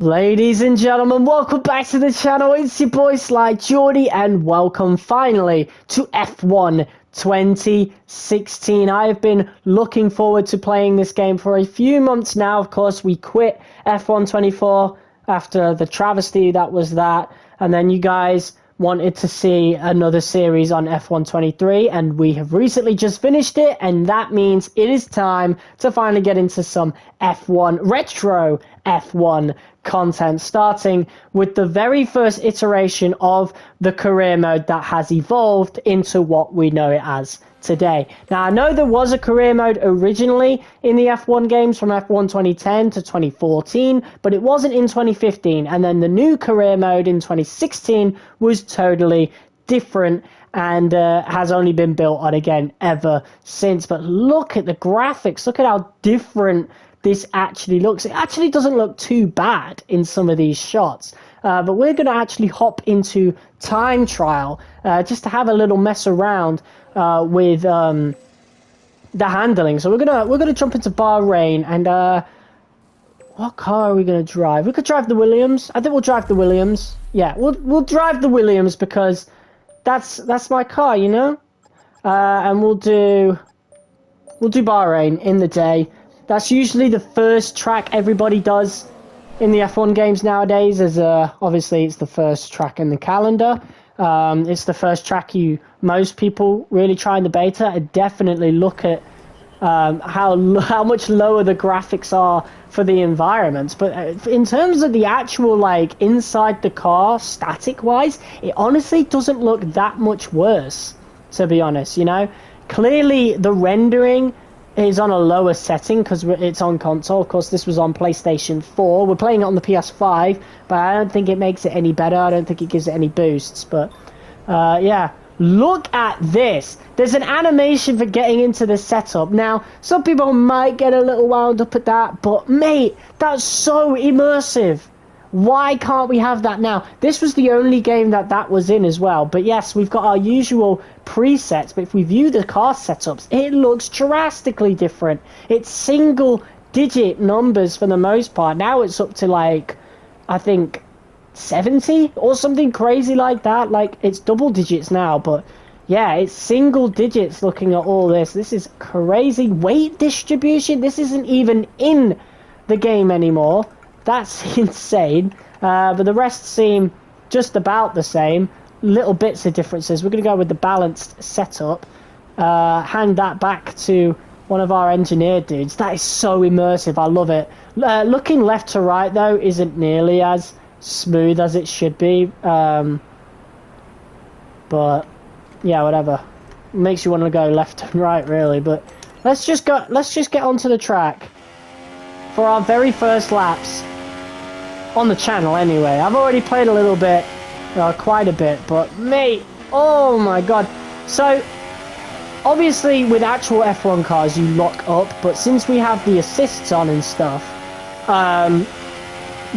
Ladies and gentlemen, welcome back to the channel. It's your boy Sly Jordy, and welcome finally to F1 2016. I have been looking forward to playing this game for a few months now. Of course, we quit F1 24 after the travesty that was that, and then you guys wanted to see another series on F1 23, and we have recently just finished it, and that means it is time to finally get into some F1 retro F1 content, starting with the very first iteration of the career mode that has evolved into what we know it as today. Now, I know there was a career mode originally in the F1 games from F1 2010 to 2014, but it wasn't in 2015, and then the new career mode in 2016 was totally different and has only been built on again ever since. But look at the graphics, look at how different this actually looks. It actually doesn't look too bad in some of these shots. But we're going to actually hop into time trial just to have a little mess around with the handling. So we're gonna jump into Bahrain, and what car are we gonna drive? We could drive the Williams. I think we'll drive the Williams. Yeah, we'll drive the Williams because that's my car, you know. And we'll do Bahrain in the day. That's usually the first track everybody does in the F1 games nowadays, as obviously it's the first track in the calendar. It's the first track most people really try in the beta, and definitely look at how much lower the graphics are for the environments. But in terms of the actual, like, inside the car, static-wise, it honestly doesn't look that much worse, to be honest, you know? Clearly, the rendering is on a lower setting because it's on console. Of course, this was on PlayStation 4. We're playing it on the PS5, but I don't think it makes it any better. I don't think it gives it any boosts. But yeah, look at this. There's an animation for getting into the setup. Now, some people might get a little wound up at that, but mate, that's so immersive. Why can't we have that now? This was the only game that was in as well. But yes, we've got our usual presets, but if we view the car setups, it looks drastically different. It's single digit numbers for the most part. Now it's up to, like, I think 70 or something crazy like that. Like, it's double digits now, but yeah, it's single digits looking at all this. This is crazy. Weight distribution, this isn't even in the game anymore. That's insane. But the rest seem just about the same. Little bits of differences. We're going to go with the balanced setup. Hand that back to one of our engineer dudes. That is so immersive. I love it. Looking left to right, though, isn't nearly as smooth as it should be. But yeah, whatever. Makes you want to go left and right, really. But let's just get onto the track for our very first laps on the channel anyway. I've already played a little bit, quite a bit, but mate, oh my god. So obviously with actual F1 cars you lock up, but since we have the assists on and stuff,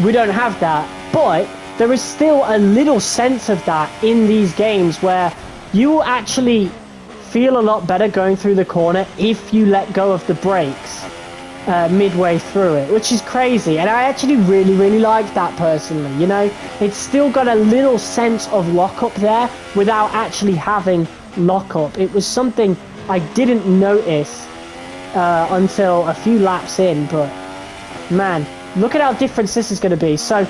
we don't have that. But there is still a little sense of that in these games where you will actually feel a lot better going through the corner if you let go of the brakes midway through it, which is crazy. And I actually really like that personally, you know. It's still got a little sense of lockup there without actually having lockup. It was something I didn't notice until a few laps in, but man, look at how different this is going to be. So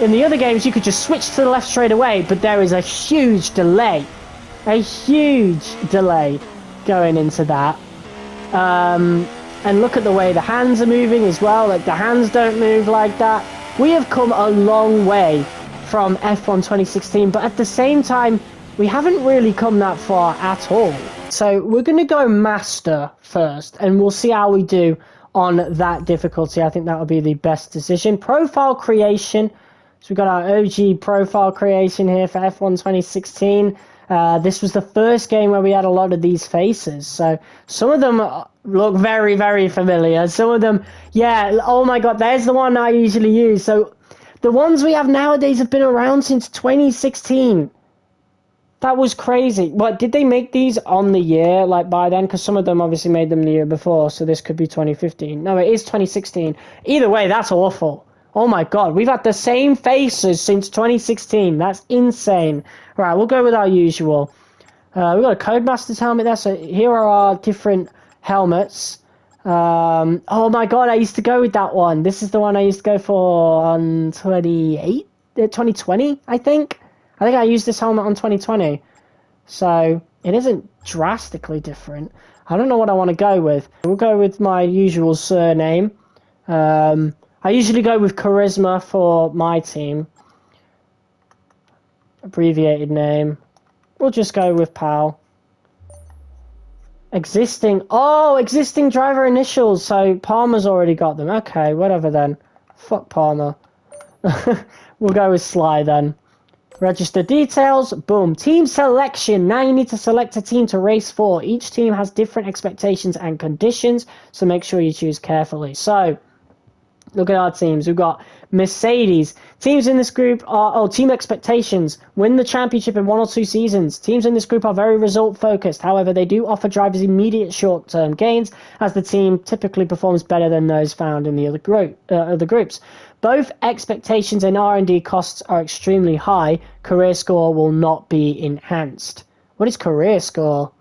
in the other games you could just switch to the left straight away, but there is a huge delay going into that. And look at the way the hands are moving as well. Like, the hands don't move like that. We have come a long way from F1 2016, but at the same time, we haven't really come that far at all. So we're going to go Master first, and we'll see how we do on that difficulty. I think that would be the best decision. Profile creation. So we've got our OG profile creation here for F1 2016. This was the first game where we had a lot of these faces, so some of them look very familiar. Some of them, yeah, oh my god, there's the one I usually use. So the ones we have nowadays have been around since 2016. That was crazy. What, did they make these on the year, like, by then? Because some of them obviously made them the year before, so this could be 2015. No, it is 2016. Either way, that's awful. Oh my god, we've had the same faces since 2016. That's insane. Right, we'll go with our usual. We've got a Codemasters helmet there, so here are our different helmets. Oh my god, I used to go with that one. This is the one I used to go for on 2020, I think. I think I used this helmet on 2020. So it isn't drastically different. I don't know what I want to go with. We'll go with my usual surname. I usually go with Charisma for my team. Abbreviated name. We'll just go with PAL. Existing driver initials. So Palmer's already got them. Okay, whatever then. Fuck Palmer. We'll go with Sly then. Register details. Boom. Team selection. Now you need to select a team to race for. Each team has different expectations and conditions, so make sure you choose carefully. So, look at our teams. We've got Mercedes. Teams in this group are... team expectations. Win the championship in 1 or 2 seasons. Teams in this group are very result-focused. However, they do offer drivers immediate short-term gains, as the team typically performs better than those found in the other groups. Both expectations and R&D costs are extremely high. Career score will not be enhanced. What is career score?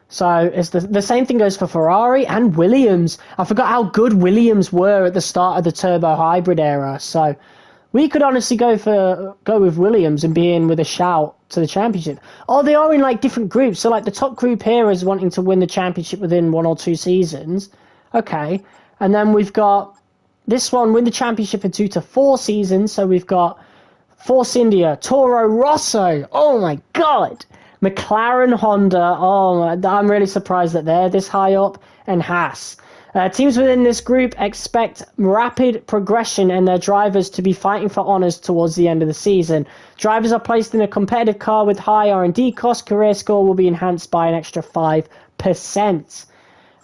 So it's the same thing goes for Ferrari and Williams. I forgot how good Williams were at the start of the turbo hybrid era. So we could honestly go with Williams and be in with a shout to the championship. Oh, they are in like different groups. So like the top group here is wanting to win the championship within 1 or 2 seasons. Okay, and then we've got this one, win the championship in 2 to 4 seasons. So we've got Force India, Toro Rosso. Oh my god. McLaren, Honda. Oh, I'm really surprised that they're this high up. And Haas. Teams within this group expect rapid progression and their drivers to be fighting for honours towards the end of the season. Drivers are placed in a competitive car with high R&D costs. Career score will be enhanced by an extra 5%.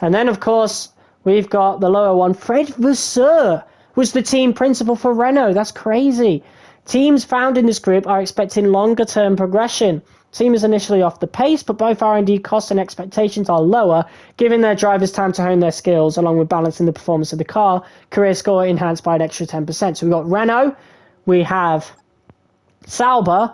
And then, of course, we've got the lower one. Fred Vasseur was the team principal for Renault. That's crazy. Teams found in this group are expecting longer-term progression. Team is initially off the pace, but both R&D costs and expectations are lower, giving their drivers time to hone their skills, along with balancing the performance of the car. Career score enhanced by an extra 10%. So we've got Renault, we have Sauber,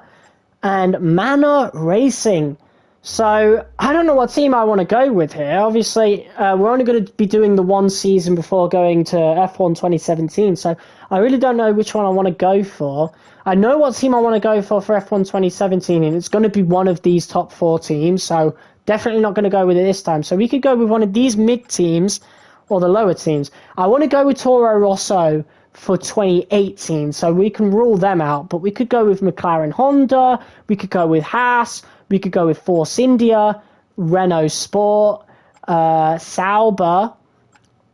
and Manor Racing. So I don't know what team I want to go with here. Obviously, we're only going to be doing the 1 season before going to F1 2017. So I really don't know which one I want to go for. I know what team I want to go for F1 2017, and it's going to be one of these top 4 teams. So definitely not going to go with it this time. So we could go with one of these mid teams or the lower teams. I want to go with Toro Rosso for 2018, so we can rule them out. But we could go with McLaren Honda. We could go with Haas. We could go with Force India, Renault Sport, Sauber,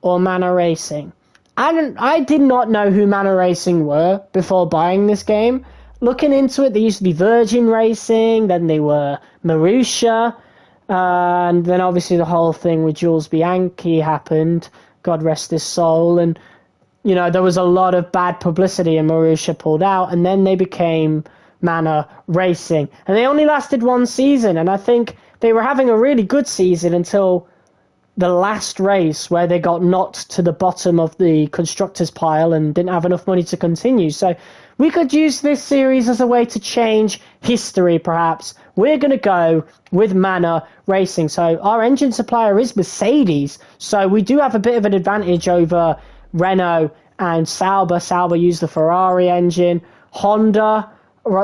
or Manor Racing. I did not know who Manor Racing were before buying this game. Looking into it, they used to be Virgin Racing, then they were Marussia, and then obviously the whole thing with Jules Bianchi happened, God rest his soul, and you know, there was a lot of bad publicity and Marussia pulled out, and then they became Manor Racing. And they only lasted 1 season, and I think they were having a really good season until the last race where they got knocked to the bottom of the constructors pile and didn't have enough money to continue. So we could use this series as a way to change history, perhaps. We're going to go with Manor Racing. So our engine supplier is Mercedes, so we do have a bit of an advantage over Renault and Sauber. Sauber use the Ferrari engine. Honda,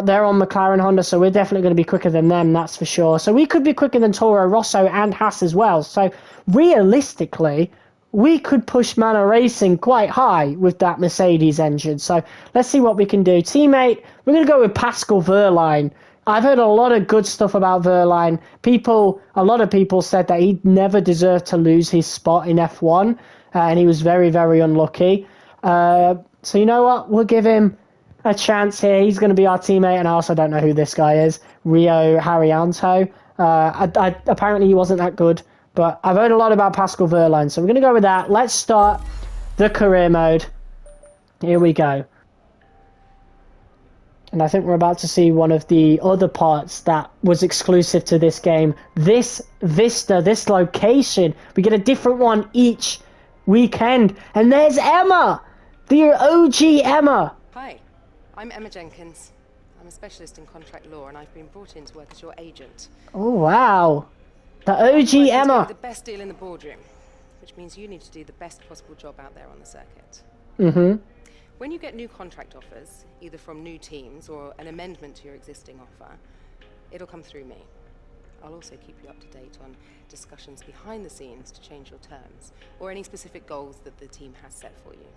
they're on McLaren Honda, so we're definitely going to be quicker than them, that's for sure. So we could be quicker than Toro Rosso and Haas as well. So realistically, we could push Manor Racing quite high with that Mercedes engine. So let's see what we can do. Teammate, we're going to go with Pascal Wehrlein. I've heard a lot of good stuff about Wehrlein. A lot of people said that he never deserved to lose his spot in F1, and he was very, very unlucky. So you know what? We'll give him a chance here. He's going to be our teammate, and I also don't know who this guy is. Rio Haryanto. Apparently he wasn't that good, but I've heard a lot about Pascal Wehrlein, so we're going to go with that. Let's start the career mode. Here we go. And I think we're about to see one of the other parts that was exclusive to this game. This vista, this location. We get a different one each weekend. And there's Emma! The OG Emma. Hi, I'm Emma Jenkins. I'm a specialist in contract law and I've been brought in to work as your agent. Oh, wow. The OG I can Emma. tell you the best deal in the boardroom, which means you need to do the best possible job out there on the circuit. Mm-hmm. When you get new contract offers, either from new teams or an amendment to your existing offer, it'll come through me. I'll also keep you up to date on discussions behind the scenes to change your terms, or any specific goals that the team has set for you.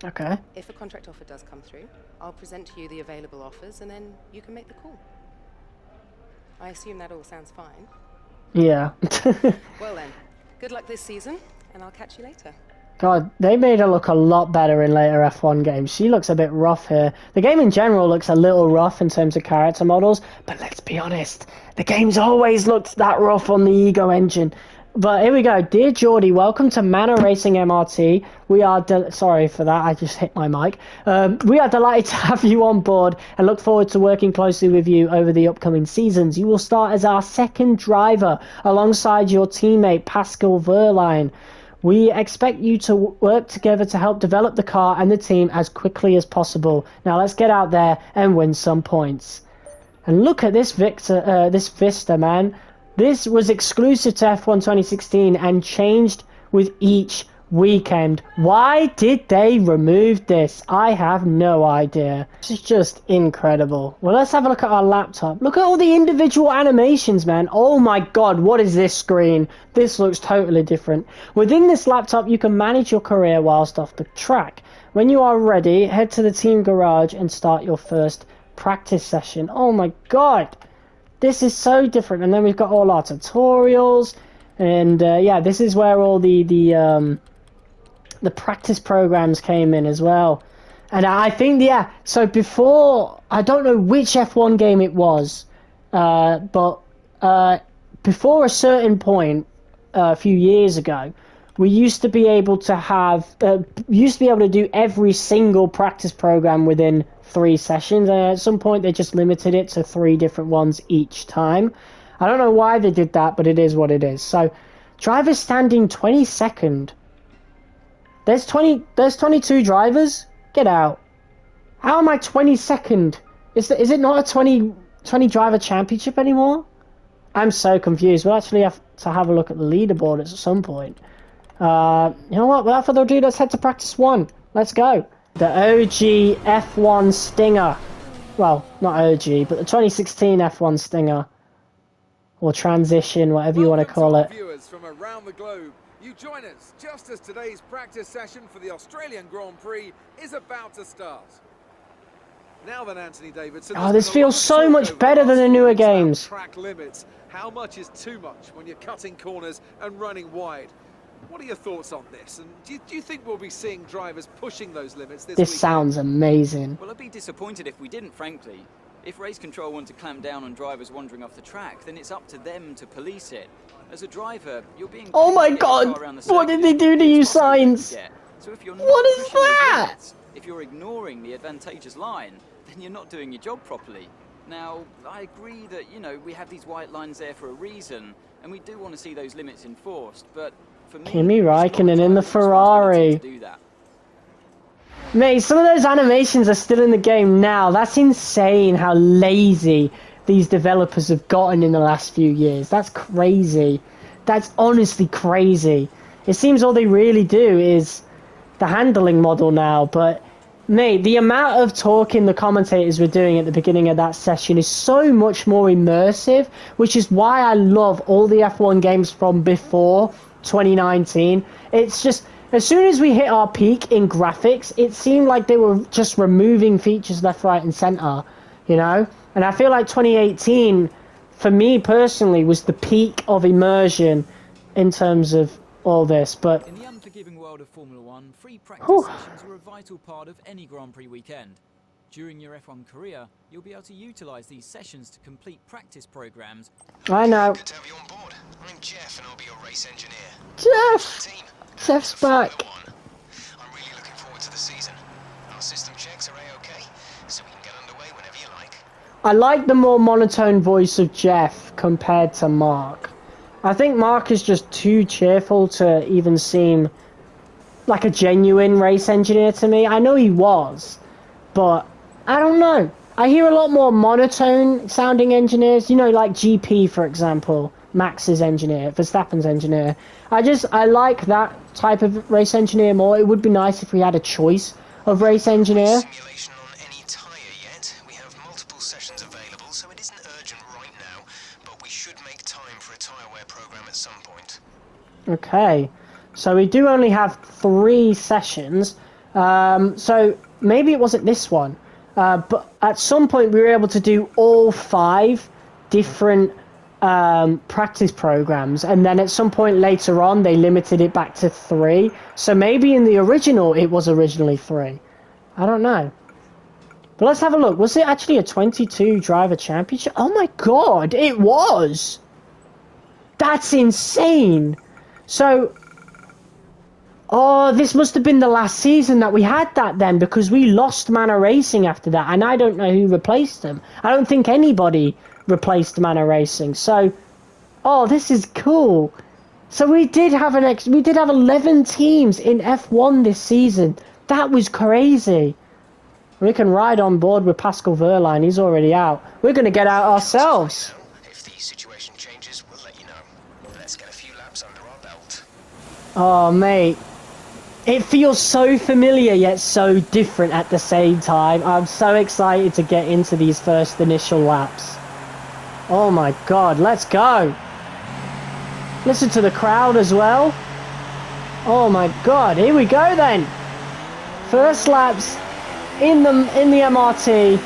Okay. If a contract offer does come through, I'll present to you the available offers and then you can make the call. I assume that all sounds fine. Yeah. Well then, good luck this season, and I'll catch you later. God, they made her look a lot better in later F1 games. She looks a bit rough here. The game in general looks a little rough in terms of character models, but let's be honest, the game's always looked that rough on the Ego engine. But here we go. Dear Geordie, welcome to Manor Racing MRT. We are... Sorry for that, I just hit my mic. We are delighted to have you on board and look forward to working closely with you over the upcoming seasons. You will start as our second driver alongside your teammate Pascal Wehrlein. We expect you to work together to help develop the car and the team as quickly as possible. Now let's get out there and win some points. And look at this this Vista, man. This was exclusive to F1 2016 and changed with each weekend. Why did they remove this? I have no idea. This is just incredible. Well, let's have a look at our laptop. Look at all the individual animations, man. Oh my god, what is this screen? This looks totally different. Within this laptop, you can manage your career whilst off the track. When you are ready, head to the team garage and start your first practice session. Oh my god. This is so different. And then we've got all our tutorials. And yeah, this is where all the practice programs came in as well. And I think, yeah, so before, I don't know which F1 game it was, but before a certain point, a few years ago, we used to be able to have, do every single practice program within 3 sessions, and at some point they just limited it to 3 different ones each time. I don't know why they did that, but it is what it is. So, driver standing 22nd. There's 22 drivers? Get out. How am I 22nd? Is it not a 20 driver championship anymore? I'm so confused. We'll actually have to have a look at the leaderboard at some point. You know what? Without further ado, let's head to practice 1. Let's go. The OG F1 Stinger. Well, not OG, but the 2016 F1 Stinger. Or Transition, whatever you want to call it. Viewers from around the globe, you join us just as today's practice session for the Australian Grand Prix is about to start. Now then, Anthony Davidson. Oh, this feels so much better than the newer games. Track limits. How much is too much when you're cutting corners and running wide? What are your thoughts on this? And do you think we'll be seeing drivers pushing those limits this weekend? Sounds amazing. Well, I'd be disappointed if we didn't, frankly. If race control want to clamp down on drivers wandering off the track, then it's up to them to police it. As a driver, you're being... Oh my god! What did they do to you, Sainz? So if you're not what is pushing those that? limits, if you're ignoring the advantageous line, then you're not doing your job properly. Now, I agree that, you know, we have these white lines there for a reason, and we do want to see those limits enforced, but for me... Kimi Räikkönen in the Ferrari. Mate, some of those animations are still in the game now. That's insane how lazy these developers have gotten in the last few years. That's crazy. That's honestly crazy. It seems all they really do is the handling model now, but mate, the amount of talking the commentators were doing at the beginning of that session is so much more immersive, which is why I love all the F1 games from before 2019. It's just... as soon as we hit our peak in graphics, it seemed like they were just removing features left, right, and center, you know? And I feel like 2018, for me personally, was the peak of immersion in terms of all this, but... in the unforgiving world of Formula 1, free practice sessions are a vital part of any Grand Prix weekend. During your F1 career, you'll be able to utilise these sessions to complete practice programs. I know. Good to have you on board. I'm Jeff and I'll be your race engineer. Jeff! Jeff's back. I'm really looking forward to the season. Our system checks are A-OK, so we can get underway whenever you like. I like the more monotone voice of Jeff compared to Mark. I think Mark is just too cheerful to even seem like a genuine race engineer to me. I know he was, but I don't know. I hear a lot more monotone sounding engineers, you know, like GP, for example, Max's engineer, Verstappen's engineer. I like that type of race engineer more. It would be nice if we had a choice of race engineer. Simulation on any tyre yet. We have multiple sessions available, so it isn't urgent right now, but we should make time for a tyre wear program at some point. Okay, so we do only have 3 sessions, so maybe it wasn't this one, but at some point we were able to do all 5 different practice programs, and then at some point later on they limited it back to 3, so maybe in the original it was originally 3. I don't know. But let's have a look. Was it actually a 22 driver championship? Oh my god, it was! That's insane! So, oh, this must have been the last season that we had that then, because we lost Manor Racing after that, and I don't know who replaced them. I don't think anybody replaced Manor Racing. So, oh, this is cool. So we did have 11 teams in F1 this season. That was crazy. We can ride on board with Pascal Wehrlein. He's already out. We're going to get out ourselves. If the situation changes, we'll let you know. Let's get a few laps under our belt. Oh, mate. It feels so familiar yet so different at the same time. I'm so excited to get into these first initial laps. Oh my god, let's go. Listen to the crowd as well. Oh my god, here we go then. First laps in the MRT.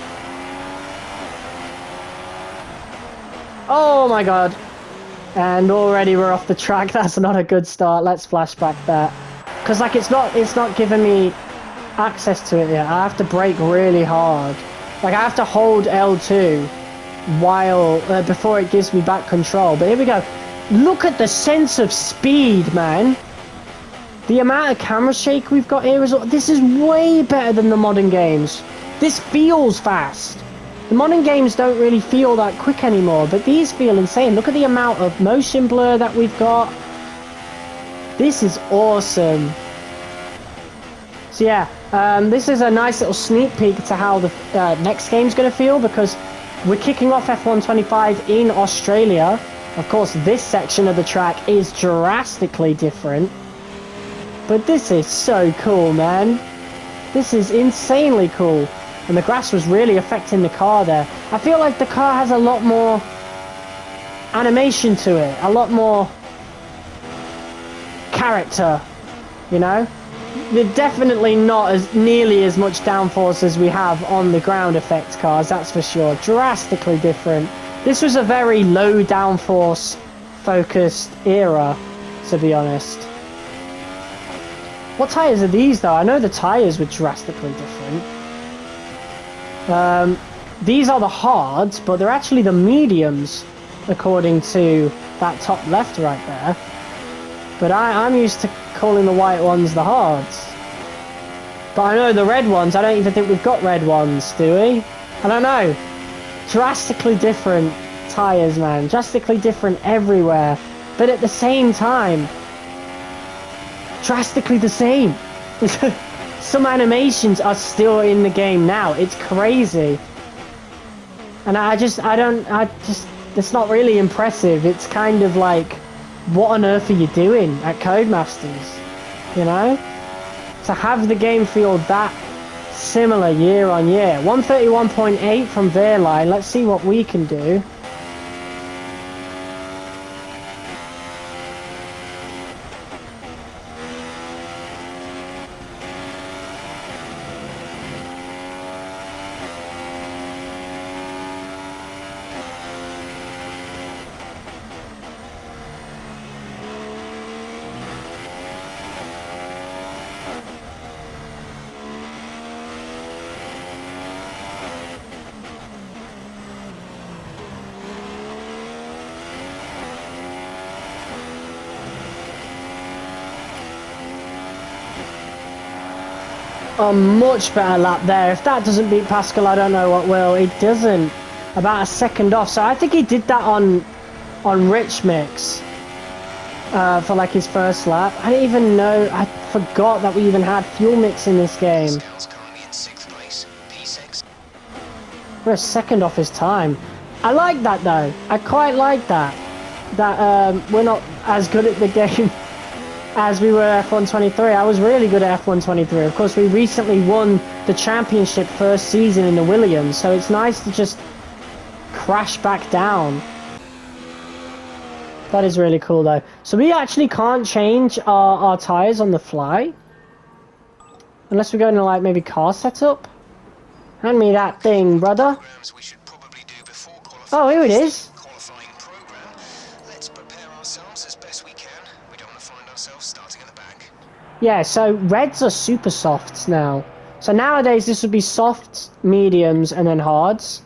Oh my god. And already we're off the track. That's not a good start. Let's flash back that. Because like it's not giving me access to it yet. I have to brake really hard. Like I have to hold L2 while before it gives me back control. But here we go. Look at the sense of speed, man. The amount of camera shake we've got here is... This is way better than the modern games. This feels fast. The modern games don't really feel that quick anymore, but these feel insane. Look at the amount of motion blur that we've got. This is awesome. So yeah, this is a nice little sneak peek to how the next game's going to feel, because we're kicking off F1 25 in Australia. Of course, this section of the track is drastically different. But this is so cool, man. This is insanely cool. And the grass was really affecting the car there. I feel like the car has a lot more animation to it. A lot more character, you know? They're definitely not as nearly as much downforce as we have on the ground effect cars, that's for sure. Drastically different. This was a very low downforce focused era, to be honest. What tyres are these though? I know the tyres were drastically different. These are the hards, but they're actually the mediums, according to that top left right there. But I'm used to calling the white ones the hards. But I know the red ones, I don't even think we've got red ones, do we? I don't know. Drastically different tyres, man. Drastically different everywhere. But at the same time, drastically the same. Some animations are still in the game now. It's crazy. And it's not really impressive. It's kind of like, what on earth are you doing at Codemasters? You know? To have the game feel that similar year on year. 131.8 from Wehrlein. Let's see what we can do. A much better lap there. If that doesn't beat Pascal, I don't know what will. It doesn't. About a second off. So I think he did that on Rich Mix for like his first lap. I didn't even know. I forgot that we even had fuel mix in this game. Scouts currently in 6th place, P6. We're a second off his time. I like that though. I quite like that. That we're not as good at the game as we were F1 23. I was really good at F1 23. Of course, we recently won the championship first season in the Williams, so it's nice to just crash back down. That is really cool though. So we actually can't change our tyres on the fly. Unless we go into like maybe car setup. Hand me that thing, brother. Programs we should probably do before qualifying. Oh, here it is. Qualifying program. Let's prepare ourselves as best we can. We don't want to find ourselves starting at the back. Yeah, so reds are super softs now. So nowadays this would be softs, mediums, and then hards.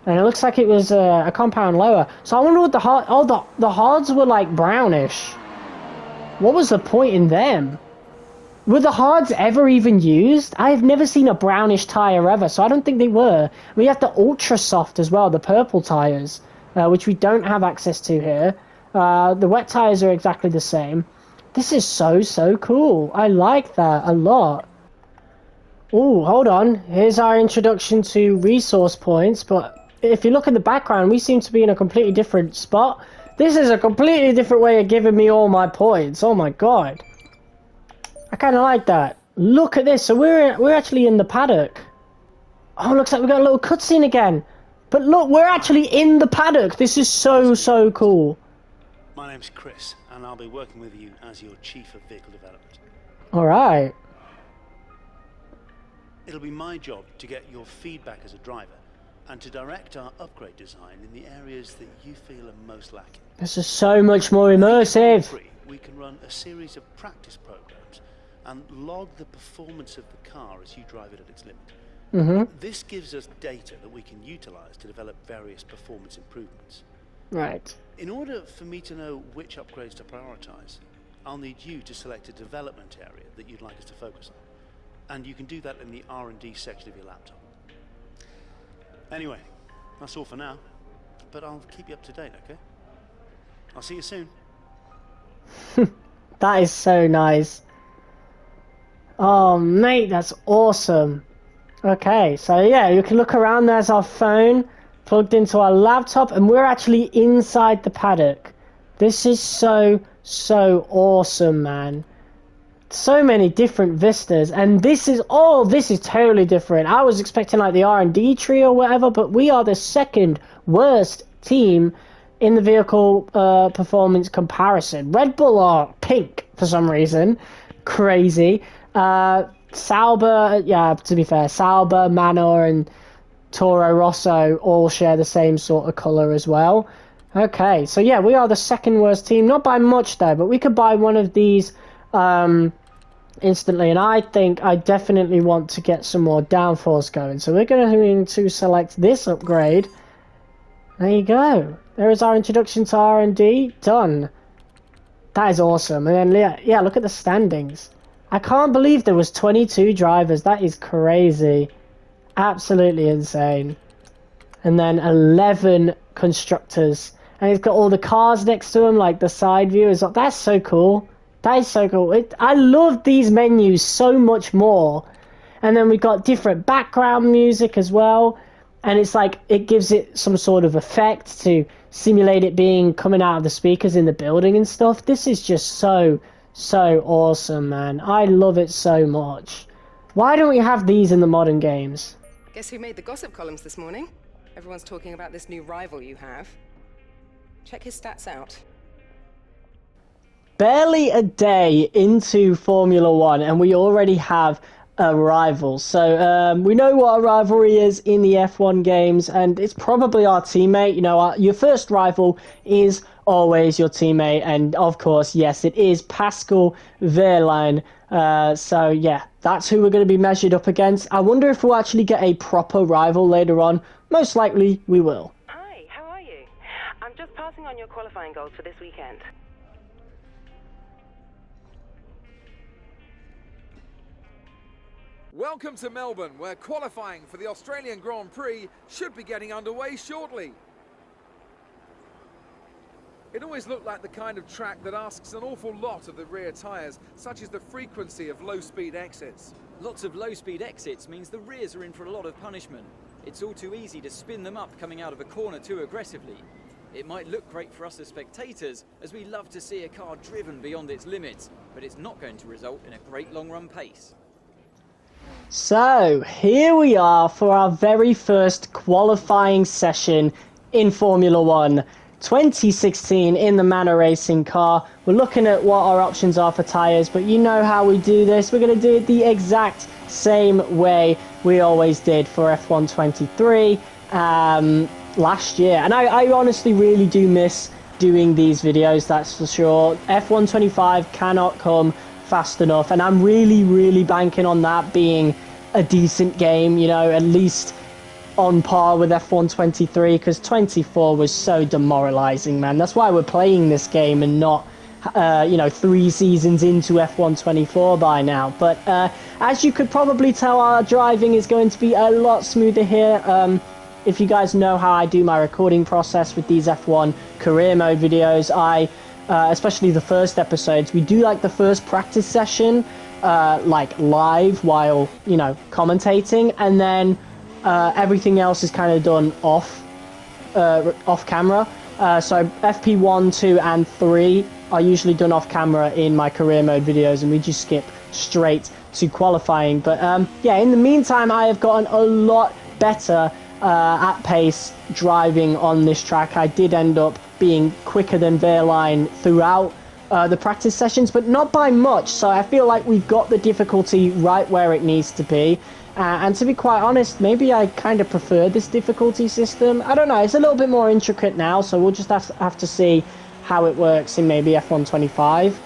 And it looks like it was a compound lower. So I wonder what the hard... Oh, the hards were like brownish. What was the point in them? Were the hards ever even used? I have never seen a brownish tyre ever, so I don't think they were. We have the ultra soft as well, the purple tyres, which we don't have access to here. The wet tyres are exactly the same. This is so cool. I like that a lot. Oh, hold on. Here's our introduction to resource points, but if you look in the background, we seem to be in a completely different spot. This is a completely different way of giving me all my points. Oh my god. I kind of like that. Look at this. So we're actually in the paddock. Oh, looks like we got a little cutscene again. But look, we're actually in the paddock. This is so cool. My name's Chris, and I'll be working with you as your Chief of Vehicle Development. Alright. It'll be my job to get your feedback as a driver, and to direct our upgrade design in the areas that you feel are most lacking. This is so much more immersive. We can run a series of practice programs and log the performance of the car as you drive it at its limit. This gives us data that we can utilize to develop various performance improvements. Right. In order for me to know which upgrades to prioritize, I'll need you to select a development area that you'd like us to focus on. And you can do that in the R&D section of your laptop. Anyway, that's all for now, but I'll keep you up to date, okay? I'll see you soon. That is so nice. Oh, mate, that's awesome. Okay, so yeah, you can look around. There's our phone plugged into our laptop, and we're actually inside the paddock. This is so awesome, man. So many different vistas, and this is totally different. I was expecting like the R&D tree or whatever, but we are the second worst team in the vehicle performance comparison. Red Bull are pink for some reason. Crazy. Sauber, yeah, to be fair, Sauber, Manor, and Toro Rosso all share the same sort of colour as well. Okay, so yeah, we are the second worst team. Not by much though, but we could buy one of these instantly, and I think I definitely want to get some more downforce going. So we're going to select this upgrade. There you go. There is our introduction to R&D. Done. That is awesome. And then yeah, look at the standings. I can't believe there was 22 drivers. That is crazy. Absolutely insane. And then 11 constructors. And it's got all the cars next to them, like the side view as well. That's so cool. That is so cool. I love these menus so much more. And then we got different background music as well. And it's like, it gives it some sort of effect to simulate it being coming out of the speakers in the building and stuff. This is just so awesome, man. I love it so much. Why don't we have these in the modern games? Guess who made the gossip columns this morning? Everyone's talking about this new rival you have. Check his stats out. Barely a day into Formula One, and we already have a rival. So we know what a rivalry is in the F1 games, and it's probably our teammate. You know, your first rival is always your teammate, and of course, yes, it is Pascal Wehrlein. So yeah, that's who we're going to be measured up against. I wonder if we'll actually get a proper rival later on. Most likely we will. Hi, how are you? I'm just passing on your qualifying goals for this weekend. Welcome to Melbourne, where qualifying for the Australian Grand Prix should be getting underway shortly. It always looked like the kind of track that asks an awful lot of the rear tyres, such as the frequency of low-speed exits. Lots of low-speed exits means the rears are in for a lot of punishment. It's all too easy to spin them up coming out of a corner too aggressively. It might look great for us as spectators, as we love to see a car driven beyond its limits, but it's not going to result in a great long-run pace. So, here we are for our very first qualifying session in Formula 1 2016 in the Manor Racing car. We're looking at what our options are for tyres, but you know how we do this. We're going to do it the exact same way we always did for F1 23 last year. And I honestly really do miss doing these videos, that's for sure. F1 25 cannot come fast enough, and I'm really banking on that being a decent game, you know, at least on par with F1 23, because 24 was so demoralizing, man. That's why we're playing this game and not, you know, 3 seasons into F1 24 by now. But as you could probably tell, our driving is going to be a lot smoother here. If you guys know how I do my recording process with these F1 career mode videos, especially the first episodes, we do like the first practice session like live while, you know, commentating, and then everything else is kind of done off camera. So FP1, 2 and 3 are usually done off camera in my career mode videos, and we just skip straight to qualifying. But yeah, in the meantime, I have gotten a lot better at pace driving on this track. I did end up being quicker than Wehrlein throughout the practice sessions, but not by much. So I feel like we've got the difficulty right where it needs to be. And to be quite honest, maybe I kind of prefer this difficulty system. I don't know, it's a little bit more intricate now, so we'll just have to see how it works in maybe F1 25.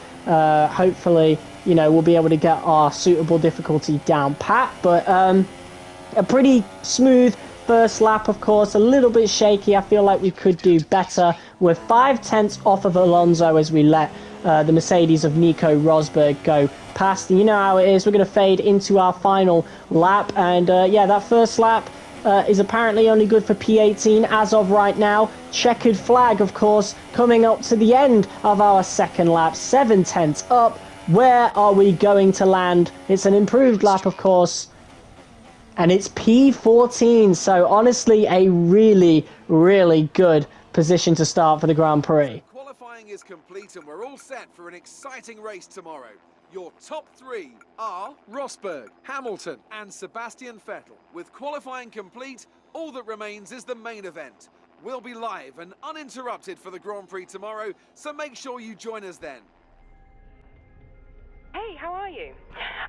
Hopefully, you know, we'll be able to get our suitable difficulty down pat, but a pretty smooth first lap, of course, a little bit shaky. I feel like we could do better. We're 5/10 off of Alonso as we let the Mercedes of Nico Rosberg go past. And you know how it is, we're going to fade into our final lap, and yeah, that first lap is apparently only good for P18 as of right now. Checkered flag, of course, coming up to the end of our second lap, 7/10 up. Where are we going to land? It's an improved lap, of course, and it's P14, so honestly a really good position to start for the Grand Prix. Qualifying is complete and we're all set for an exciting race tomorrow. Your top 3 are Rosberg, Hamilton and Sebastian Vettel. With qualifying complete, all that remains is the main event. We'll be live and uninterrupted for the Grand Prix tomorrow, so make sure you join us then. Hey, how are you?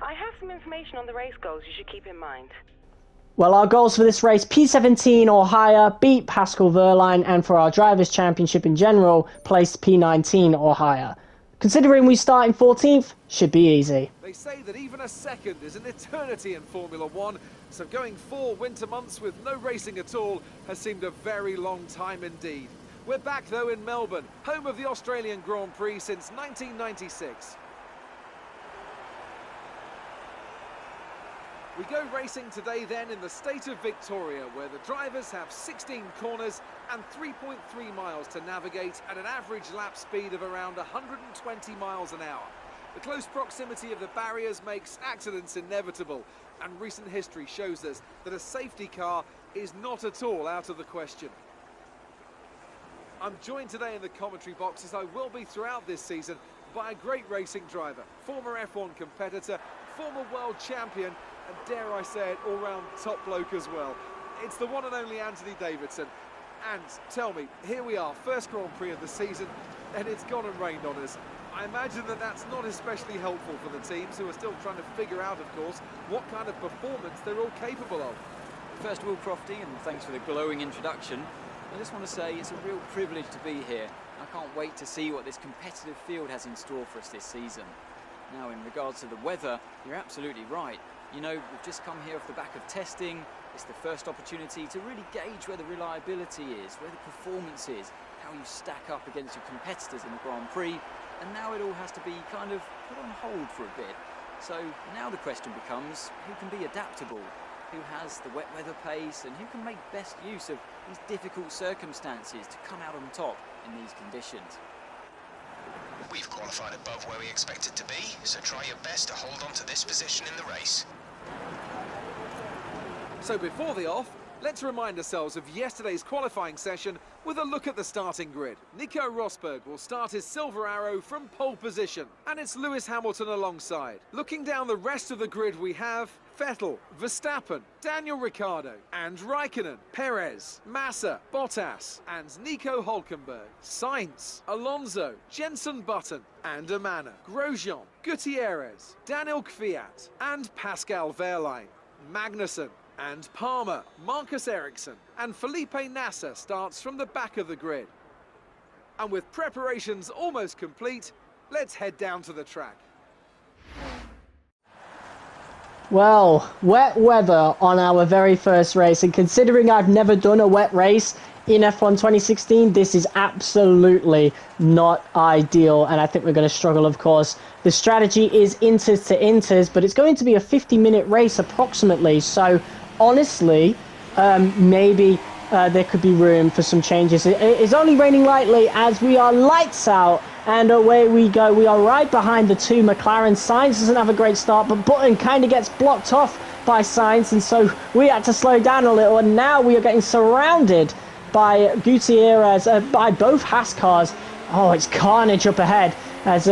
I have some information on the race goals you should keep in mind. Well, our goals for this race, P17 or higher, beat Pascal Wehrlein, and for our Drivers' Championship in general, place P19 or higher. Considering we start in 14th, should be easy. They say that even a second is an eternity in Formula 1, so going 4 winter months with no racing at all has seemed a very long time indeed. We're back though in Melbourne, home of the Australian Grand Prix since 1996. We go racing today then in the state of Victoria, where the drivers have 16 corners and 3.3 miles to navigate at an average lap speed of around 120 miles an hour. The close proximity of the barriers makes accidents inevitable, and recent history shows us that a safety car is not at all out of the question. I'm joined today in the commentary box, as I will be throughout this season, by a great racing driver, former F1 competitor, former world champion, and dare I say it, all-round top bloke as well. It's the one and only Anthony Davidson. And tell me, here we are, first Grand Prix of the season, and it's gone and rained on us. I imagine that that's not especially helpful for the teams, who are still trying to figure out, of course, what kind of performance they're all capable of. First of all, Crofty, and thanks for the glowing introduction, I just want to say it's a real privilege to be here. I can't wait to see what this competitive field has in store for us this season. Now, in regards to the weather, you're absolutely right. You know, we've just come here off the back of testing. It's the first opportunity to really gauge where the reliability is, where the performance is, how you stack up against your competitors in the Grand Prix, and now it all has to be kind of put on hold for a bit. So now the question becomes, who can be adaptable? who has the wet weather pace and who can make best use of these difficult circumstances to come out on top in these conditions. We've qualified above where we expected to be, so try your best to hold on to this position in the race. So before the off, let's remind ourselves of yesterday's qualifying session with a look at the starting grid. Nico Rosberg will start his Silver Arrow from pole position, and it's Lewis Hamilton alongside. Looking down the rest of the grid, we have Vettel, Verstappen, Daniel Ricciardo, and Raikkonen, Perez, Massa, Bottas, and Nico Hülkenberg, Sainz, Alonso, Jenson Button, and Amana, Grosjean, Gutierrez, Daniel Kvyat, and Pascal Wehrlein, Magnussen, and Palmer, Marcus Ericsson, and Felipe Nasser starts from the back of the grid. And with preparations almost complete, let's head down to the track. Well, wet weather on our very first race, and considering I've never done a wet race in F1 2016, this is absolutely not ideal, and I think we're going to struggle, of course. The strategy is inters to inters, but it's going to be a 50-minute race approximately, so honestly, maybe there could be room for some changes. It's only raining lightly as we are lights out, and away we go. We are right behind the two McLaren. Sainz doesn't have a great start, but Button kind of gets blocked off by Sainz, and so we had to slow down a little, and now we are getting surrounded by Gutierrez, by both Haas cars. Oh, it's carnage up ahead, as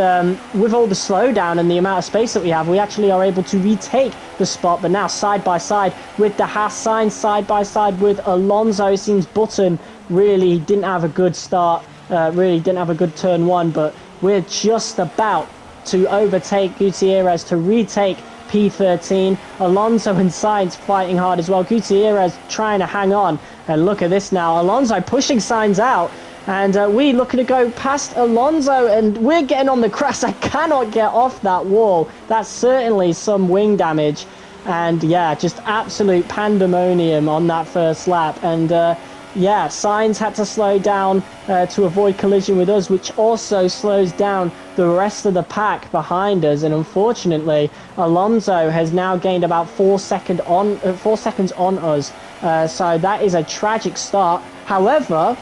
with all the slowdown and the amount of space that we have, we actually are able to retake the spot, but now side by side with the Haas, Sainz side by side with Alonso. It seems Button really didn't have a good start, really didn't have a good turn one, but we're just about to overtake Gutierrez to retake P13. Alonso and Sainz fighting hard as well. Gutierrez trying to hang on, and look at this now. Alonso pushing Sainz out, and we looking to go past Alonso, and we're getting on the grass. I cannot get off that wall. That's certainly some wing damage, and yeah, just absolute pandemonium on that first lap. And yeah, Sainz had to slow down to avoid collision with us, which also slows down the rest of the pack behind us. And unfortunately, Alonso has now gained about 4 seconds on us. So that is a tragic start. However,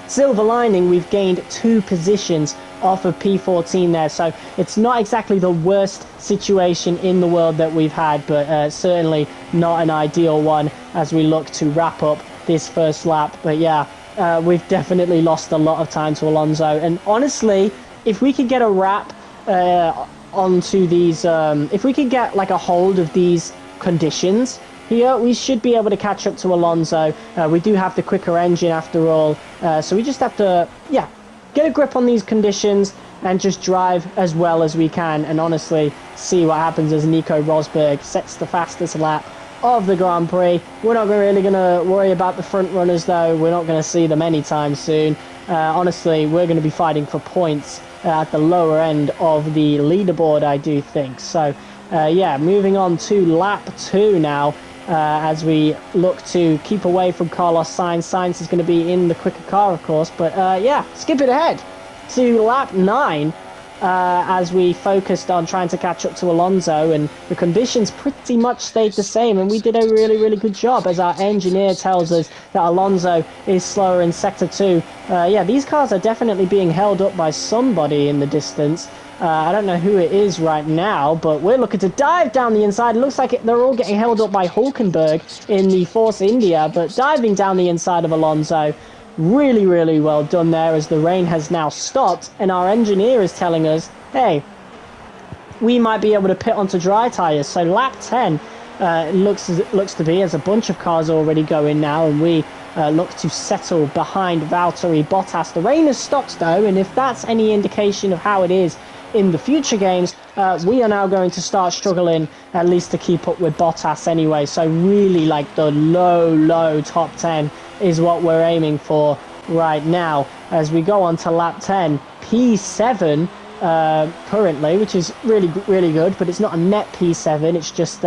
silver lining, we've gained 2 positions off of P14 there, so it's not exactly the worst situation in the world that we've had, but certainly not an ideal one as we look to wrap up this first lap. But yeah, we've definitely lost a lot of time to Alonso, and honestly, if we could get a wrap onto these, if we could get like a hold of these conditions here, we should be able to catch up to Alonso. We do have the quicker engine after all, so we just have to, yeah, get a grip on these conditions and just drive as well as we can, and honestly see what happens as Nico Rosberg sets the fastest lap of the Grand Prix. We're not really going to worry about the front runners though. We're not going to see them anytime soon. Honestly, we're going to be fighting for points at the lower end of the leaderboard, I do think. So yeah, moving on to lap 2 now, as we look to keep away from Carlos Sainz. Sainz is going to be in the quicker car, of course, but yeah, skip it ahead to lap 9, as we focused on trying to catch up to Alonso, and the conditions pretty much stayed the same, and we did a really good job, as our engineer tells us that Alonso is slower in sector 2. Yeah, these cars are definitely being held up by somebody in the distance. I don't know who it is right now, but we're looking to dive down the inside. It looks like they're all getting held up by Hülkenberg in the Force India, but diving down the inside of Alonso. Really well done there, as the rain has now stopped, and our engineer is telling us, hey, we might be able to pit onto dry tyres. So lap 10 looks to be, as a bunch of cars already going now, and we look to settle behind Valtteri Bottas. The rain has stopped though, and if that's any indication of how it is in the future games, we are now going to start struggling at least to keep up with Bottas anyway. So really, like, the low top 10 is what we're aiming for right now as we go on to lap 10. P7 currently, which is really good, but it's not a net P7, it's just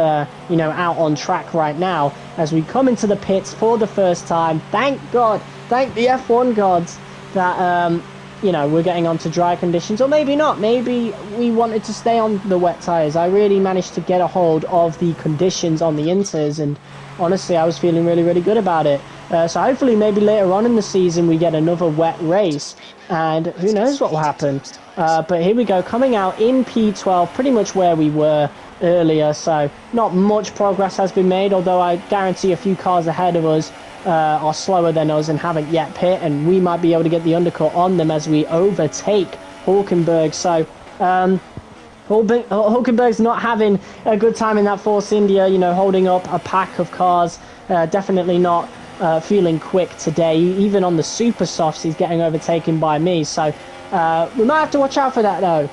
you know, out on track right now as we come into the pits for the first time. Thank God, thank the F1 gods that you know, we're getting onto dry conditions, or maybe not. Maybe we wanted to stay on the wet tyres. I really managed to get a hold of the conditions on the Inters, and honestly, I was feeling really, really good about it. So hopefully maybe later on in the season we get another wet race, and who knows what will happen. But here we go, coming out in P12, pretty much where we were earlier, so not much progress has been made, although I guarantee a few cars ahead of us are slower than us and haven't yet pit, and we might be able to get the undercut on them as we overtake Hulkenberg. So Hulkenberg's not having a good time in that Force India, you know, holding up a pack of cars. Definitely not feeling quick today. Even on the super softs, he's getting overtaken by me. So we might have to watch out for that though,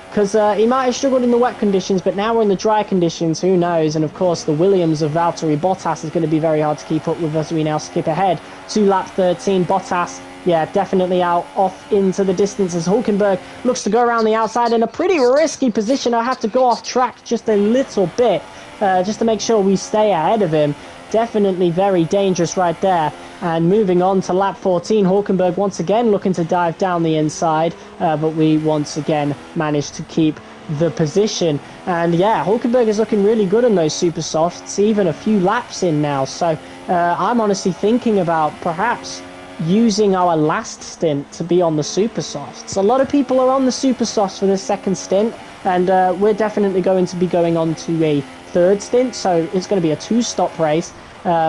because he might have struggled in the wet conditions, but now we're in the dry conditions, who knows. And of course the Williams of Valtteri Bottas is going to be very hard to keep up with as we now skip ahead to lap 13. Bottas, yeah, definitely out off into the distance as Hulkenberg looks to go around the outside in a pretty risky position. I have to go off track just a little bit just to make sure we stay ahead of him. Definitely very dangerous right there. And moving on to lap 14, Hulkenberg once again looking to dive down the inside, but we once again managed to keep the position. And yeah, Hulkenberg is looking really good on those super softs, even a few laps in now. So I'm honestly thinking about perhaps using our last stint to be on the super softs. A lot of people are on the super softs for this second stint, and we're definitely going to be going on to a third stint, so it's going to be a 2-stop race,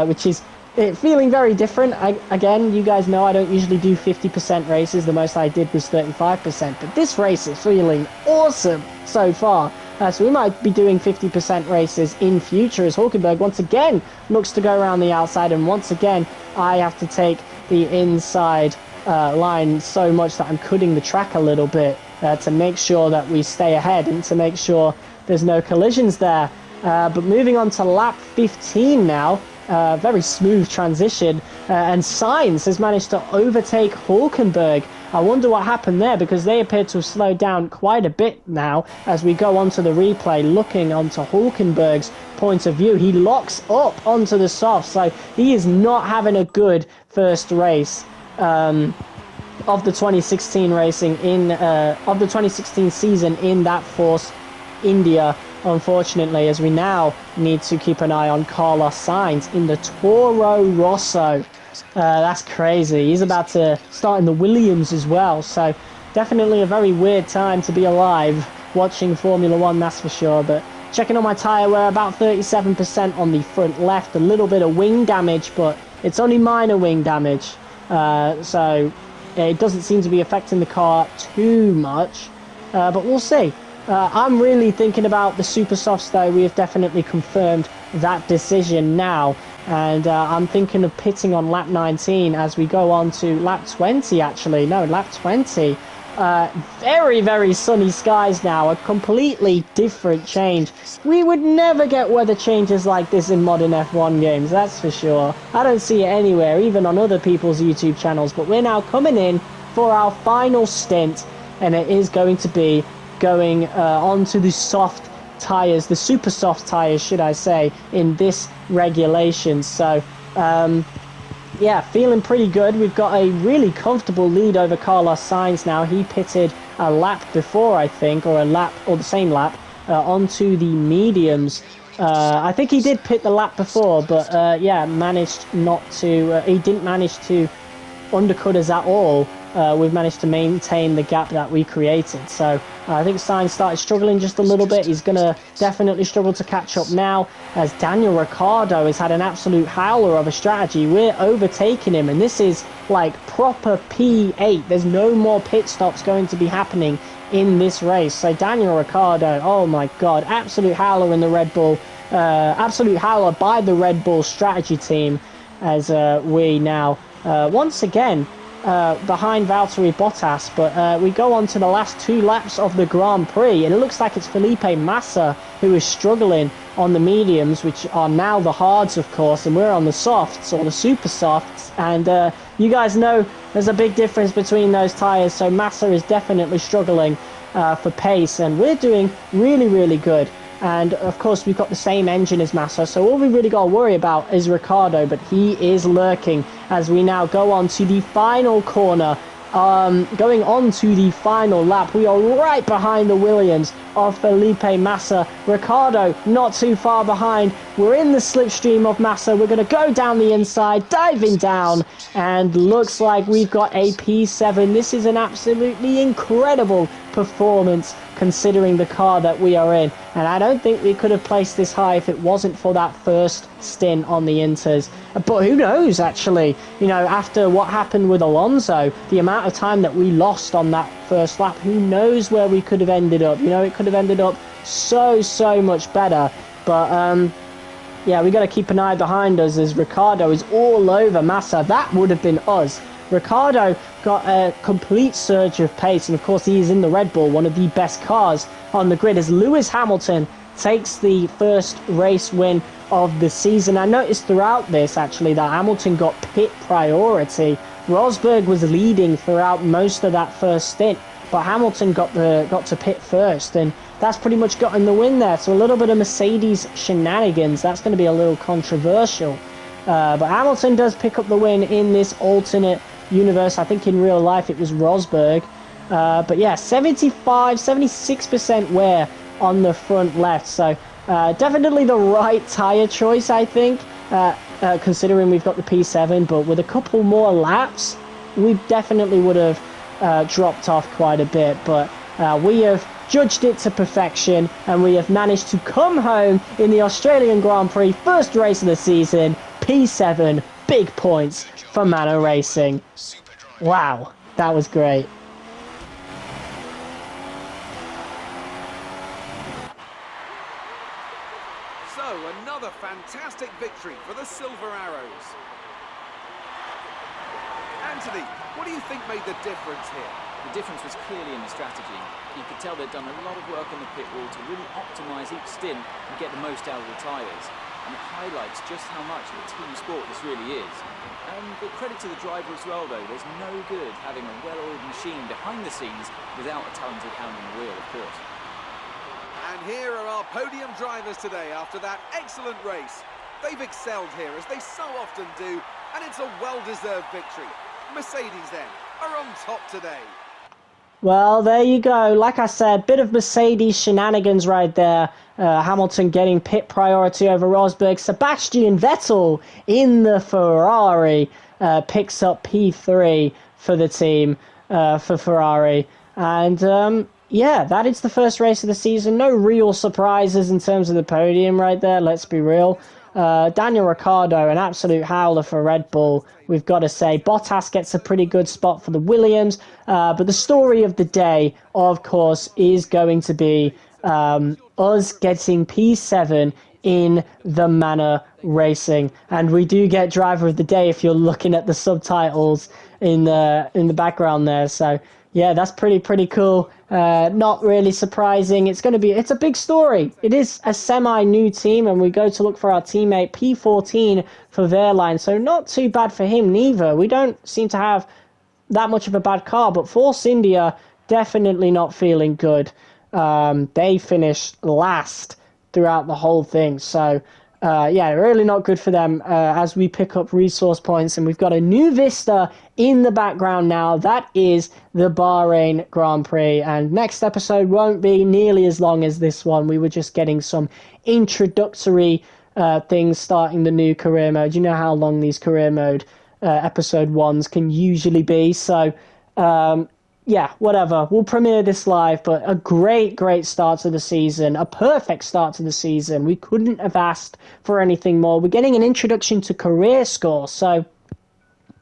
which is feeling very different. Again, you guys know I don't usually do 50% races. The most I did was 35%, but this race is feeling awesome so far. So we might be doing 50% races in future as Hulkenberg once again looks to go around the outside, and once again I have to take the inside line so much that I'm cutting the track a little bit to make sure that we stay ahead and to make sure there's no collisions there. But moving on to lap 15 now, very smooth transition, and Sainz has managed to overtake Hulkenberg. I wonder what happened there, because they appear to have slowed down quite a bit now as we go onto the replay, looking onto Hulkenberg's point of view. He locks up onto the soft, so he is not having a good first race of the 2016 racing in of the 2016 season in that Force India, unfortunately, as we now need to keep an eye on Carlos Sainz in the Toro Rosso. That's crazy. He's about to start in the Williams as well, so definitely a very weird time to be alive watching Formula One, that's for sure. But checking on my tyre, we're about 37% on the front left, a little bit of wing damage, but it's only minor wing damage, so it doesn't seem to be affecting the car too much, but we'll see. I'm really thinking about the super softs though. We have definitely confirmed that decision now, and I'm thinking of pitting on lap 19 as we go on to lap 20 actually. No, lap 20. Very, very sunny skies now, a completely different change. We would never get weather changes like this in modern F1 games, that's for sure. I don't see it anywhere, even on other people's YouTube channels, but we're now coming in for our final stint, and it is going to be going onto the soft tyres, the super soft tyres should I say, in this regulation. So yeah, feeling pretty good. We've got a really comfortable lead over Carlos Sainz now. He pitted a lap before, I think, or the same lap onto the mediums. I think he did pit the lap before, but yeah, managed not to, he didn't manage to undercut us at all. We've managed to maintain the gap that we created. So I think Sainz started struggling just a little bit. He's going to definitely struggle to catch up now, as Daniel Ricciardo has had an absolute howler of a strategy. We're overtaking him, and this is like proper P8. There's no more pit stops going to be happening in this race. So Daniel Ricciardo, oh my god, absolute howler in the Red Bull, absolute howler by the Red Bull strategy team, as we now once again behind Valtteri Bottas. But we go on to the last 2 laps of the Grand Prix, and it looks like it's Felipe Massa who is struggling on the mediums, which are now the hards of course, and we're on the softs, or the super softs, and you guys know there's a big difference between those tyres. So Massa is definitely struggling for pace, and we're doing really, really good. And of course we've got the same engine as Massa, so all we really got to worry about is Ricciardo, but he is lurking as we now go on to the final corner going on to the final lap. We are right behind the Williams of Felipe Massa. Ricciardo not too far behind. We're in the slipstream of Massa. We're going to go down the inside, diving down, and looks like we've got a P7. This is an absolutely incredible performance considering the car that we are in, and I don't think we could have placed this high if it wasn't for that first stint on the Inters. But who knows, actually, you know, after what happened with Alonso, the amount of time that we lost on that first lap, who knows where we could have ended up. You know, it could have ended up so much better. But yeah, we got to keep an eye behind us as Ricciardo is all over Massa. That would have been us. Ricciardo got a complete surge of pace, and of course he is in the Red Bull, one of the best cars on the grid, as Lewis Hamilton takes the first race win of the season. I noticed throughout this, actually, that Hamilton got pit priority. Rosberg was leading throughout most of that first stint, but Hamilton got to pit first, and that's pretty much gotten the win there. So a little bit of Mercedes shenanigans. That's going to be a little controversial. But Hamilton does pick up the win in this alternate universe. I think in real life it was Rosberg. But yeah, 76% wear on the front left. So definitely the right tyre choice, I think, considering we've got the P7. But with a couple more laps, we definitely would have dropped off quite a bit. But we have judged it to perfection, and we have managed to come home in the Australian Grand Prix, first race of the season, P7, big points for Manor Racing. Wow, that was great. So, another fantastic victory for the Silver Arrows. Anthony, what do you think made the difference here? The difference was clearly in the strategy. You could tell they'd done a lot of work on the pit wall to really optimise each stint and get the most out of the tyres. And it highlights just how much of a team sport this really is. But credit to the driver as well, though. There's no good having a well-oiled machine behind the scenes without a talented hand on the wheel, of course. And here are our podium drivers today after that excellent race. They've excelled here, as they so often do, and it's a well-deserved victory. Mercedes, then, are on top today. Well, there you go. Like I said, bit of Mercedes shenanigans right there. Hamilton getting pit priority over Rosberg. Sebastian Vettel in the Ferrari picks up P3 for the team for Ferrari. And yeah, that is the first race of the season. No real surprises in terms of the podium right there, let's be real. Daniel Ricciardo, an absolute howler for Red Bull, we've got to say. Bottas gets a pretty good spot for the Williams. But the story of the day, of course, is going to be us getting P7 in the Manor Racing. And we do get Driver of the Day if you're looking at the subtitles in the background there. So yeah, that's pretty cool. Not really surprising. It's a big story. It is a semi-new team, and we go to look for our teammate P14 for Wehrlein. So not too bad for him neither. We don't seem to have that much of a bad car, but Force India definitely not feeling good. They finished last throughout the whole thing. So yeah, really not good for them as we pick up resource points, and we've got a new vista in the background now. That is the Bahrain Grand Prix, and next episode won't be nearly as long as this one. We were just getting some introductory things starting the new career mode. You know how long these career mode episode 1s can usually be, so yeah, whatever. We'll premiere this live, but a great start to the season. A perfect start to the season. We couldn't have asked for anything more. We're getting an introduction to career score. So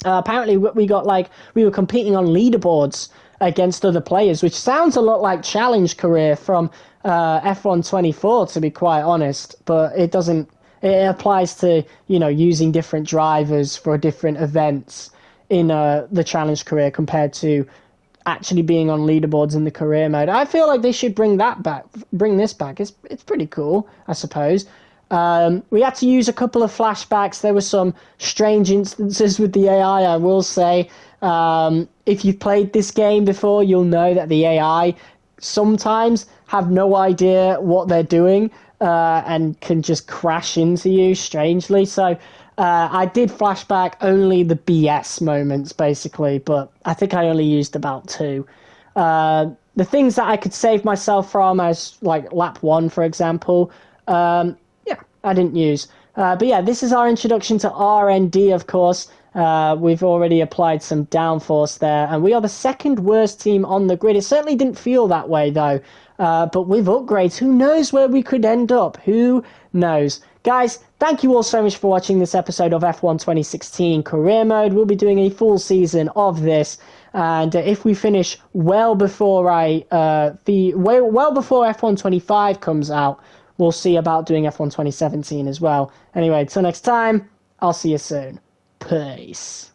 apparently we were competing on leaderboards against other players, which sounds a lot like Challenge Career from F1 24, to be quite honest. But it doesn't. It applies to, you know, using different drivers for different events in the Challenge Career compared to actually being on leaderboards in the career mode. I feel like they should bring this back. It's pretty cool, I suppose. We had to use a couple of flashbacks. There were some strange instances with the AI, I will say. If you've played this game before, you'll know that the AI sometimes have no idea what they're doing and can just crash into you strangely. So I did flashback only the BS moments, basically, but I think I only used about 2. The things that I could save myself from, as like lap 1, for example, yeah, I didn't use. But yeah, this is our introduction to RND, of course. We've already applied some downforce there, and we are the second worst team on the grid. It certainly didn't feel that way, though. But with upgrades, who knows where we could end up? Who knows? Guys, thank you all so much for watching this episode of F1 2016 Career Mode. We'll be doing a full season of this, and if we finish well before well before F1 25 comes out, we'll see about doing F1 2017 as well. Anyway, till next time, I'll see you soon. Peace.